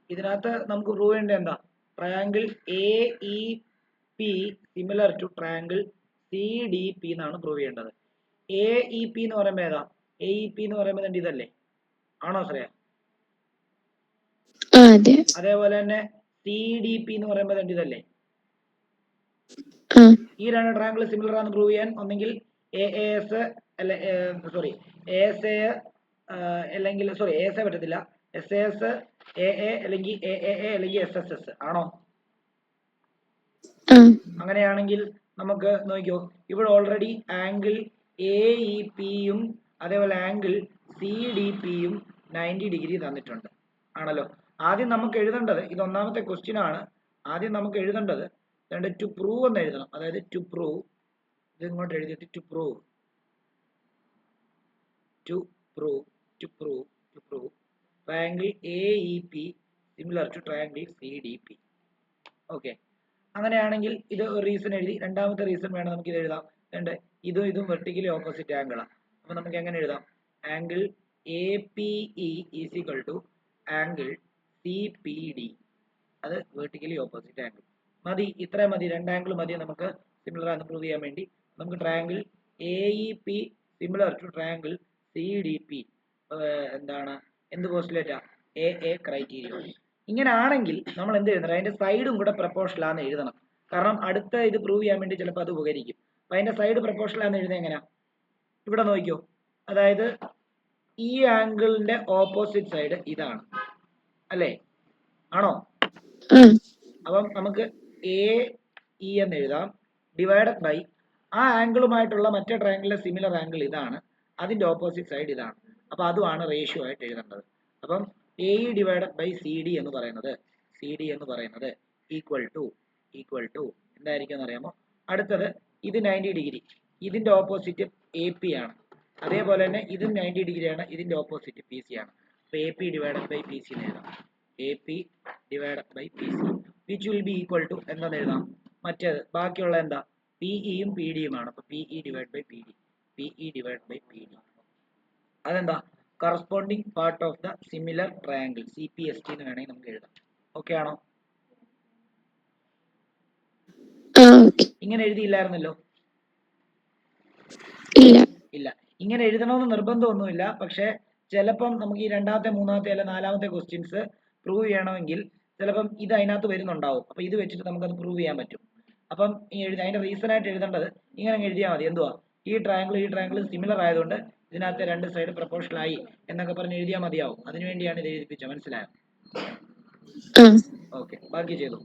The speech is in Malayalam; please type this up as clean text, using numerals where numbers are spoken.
ഇതിനകത്ത് നമുക്ക് പ്രൂവ് ചെയ്യേണ്ടത് എന്താ? Triangle A E P similar to triangle C D P എന്നാണ് പ്രൂവ് ചെയ്യേണ്ടത്. എ ഇ പി എന്ന് പറയുമ്പോൾ ഏതാ? എ ഇ പി എന്ന് പറയുമ്പോൾ ഇതല്ലേ? ആണോ ശ്രേയ? അതേപോലെ തന്നെ സി ഡി പി എന്ന് പറയുമ്പോൾ ഇതല്ലേ? ഈ രണ്ട് ട്രയാങ്കിൾ സിമിലർ ആണെന്ന് പ്രൂവ് ചെയ്യാൻ ഒന്നെങ്കിൽ എ എസ് അല്ല സോറി എ എസ് എ അല്ലെങ്കിൽ സോറി എ എസ് എ പറ്റത്തില്ല, എസ് എസ് എ എ അല്ലെങ്കിൽ എ എ അല്ലെങ്കിൽ എസ് എസ് എസ് ആണോ? അങ്ങനെയാണെങ്കിൽ നമുക്ക് നോക്കിയോ, ഇവിടെ ഓൾറെഡി ആംഗിൾ എ ഇ പിയും അതേപോലെ ആംഗിൾ സി ഡി പിയും 90 ഡിഗ്രി തന്നിട്ടുണ്ട് ആണല്ലോ. ആദ്യം നമുക്ക് എഴുതേണ്ടത്, ഇത് ഒന്നാമത്തെ ക്വസ്റ്റ്യൻ ആണ്, ആദ്യം നമുക്ക് എഴുതേണ്ടത് ടു പ്രൂവ് എന്ന് എഴുതണം. അതായത് ടു പ്രൂവ്, ഇത് ഇങ്ങോട്ട് എഴുതിയിട്ട് to prove triangle A E P similar to triangle C D P. Okay, അങ്ങനെയാണെങ്കിൽ ഇത് ഒരു റീസൺ എഴുതി. രണ്ടാമത്തെ റീസൺ വേണം നമുക്ക് ഇത് എഴുതാം. ഇതും ഇതും വെർട്ടിക്കലി ഓപ്പോസിറ്റ് ആംഗിളാണ്. അപ്പൊ നമുക്ക് എങ്ങനെ എഴുതാം? Angle A P E is equal to angle C P D, അത് വെർട്ടിക്കലി ഓപ്പോസിറ്റ് ആംഗിൾ. മതി, ഇത്രയും മതി, രണ്ട് ആംഗിൾ മതി നമുക്ക് സിമിലർ ആണെന്ന് പ്രൂവ് ചെയ്യാൻ വേണ്ടി. നമുക്ക് triangle A E P similar to triangle C D P എന്താണ്, എന്ത് പോസ്റ്റുലേറ്റാ? A A criteria. ഇങ്ങനെ ആണെങ്കിൽ നമ്മൾ എന്ത് എഴുതണം? അതിന്റെ സൈഡും കൂടെ പ്രപ്പോർഷണൽ ആണെന്ന് എഴുതണം. കാരണം അടുത്ത ഇത് പ്രൂവ് ചെയ്യാൻ വേണ്ടി ചിലപ്പോൾ അത് ഉപകരിക്കും. അപ്പൊ അതിന്റെ സൈഡ് പ്രപ്പോർഷണൽ ആണെന്ന് എഴുതുന്നത് എങ്ങനെയാ? ഇവിടെ നോക്കിയോ, അതായത് ഈ ആംഗിളിന്റെ ഓപ്പോസിറ്റ് സൈഡ് ഇതാണ് അല്ലേ? ആണോ? അപ്പം നമുക്ക് എ ഇ എന്ന് എഴുതാം, ഡിവൈഡഡ് ബൈ ആ ആംഗിളുമായിട്ടുള്ള മറ്റേ ട്രയാങ്കിളിലെ സിമിലർ ആംഗിൾ ഇതാണ്, അതിന്റെ ഓപ്പോസിറ്റ് സൈഡ് ഇതാണ്. അപ്പൊ അതുമാണ് റേഷ്യോ ആയിട്ട് എഴുതേണ്ടത്. അപ്പം A E divided by C D എന്ന് പറയുന്നത് ഈക്വൽ ടു എന്തായിരിക്കും എന്നറിയാമോ? അടുത്തത് ഇത് 90 ഡിഗ്രി, ഇതിന്റെ ഓപ്പോസിറ്റ് എ പി ആണ്. അതേപോലെ തന്നെ ഇതും 90 ഡിഗ്രി ആണ്, ഇതിന്റെ ഓപ്പോസിറ്റ് പി സി ആണ്. അപ്പൊ A P divided by P C എന്ന് എഴുതാം. A P divided by P C which will be equal to എന്താന്ന് എഴുതാം? മറ്റേത് ബാക്കിയുള്ള എന്താ? പി ഇയും പി ഡിയുമാണ്. അപ്പൊ P E divide by P D, അതെന്താ? Corresponding part of the similar triangle, C P S T എന്ന് വേണമെങ്കിൽ നമുക്ക് എഴുതാം. ഓക്കെ ആണോ? ഇങ്ങനെ എഴുതിയില്ലായിരുന്നല്ലോ? ഇല്ല, ഇങ്ങനെ എഴുതണമെന്ന് നിർബന്ധമൊന്നുമില്ല. പക്ഷെ ചിലപ്പം നമുക്ക് ഈ രണ്ടാമത്തെ മൂന്നാമത്തെ അല്ല നാലാമത്തെ ക്വസ്റ്റ്യൻസ് പ്രൂവ് ചെയ്യണമെങ്കിൽ ചിലപ്പം ഇത് അതിനകത്ത് വരുന്നുണ്ടാവും. അപ്പൊ ഇത് വെച്ചിട്ട് നമുക്കത് പ്രൂവ് ചെയ്യാൻ പറ്റും. അപ്പം അതിന്റെ റീസൺ ആയിട്ട് എഴുതേണ്ടത് ഇങ്ങനെ എഴുതിയാൽ മതി. എന്തുവാ? ഈ ട്രയാങ്കിൾ സിമിലർ ആയതുകൊണ്ട് ഇതിനകത്ത് രണ്ട് സൈഡ് പ്രപ്പോർഷണൽ ആയി എന്നൊക്കെ പറഞ്ഞ് എഴുതിയാൽ മതിയാവും. അതിനുവേണ്ടിയാണ് ഇത് എഴുതിപ്പിച്ചത്. മനസ്സിലായോ? ഓക്കെ, ബാക്കി ചെയ്തു.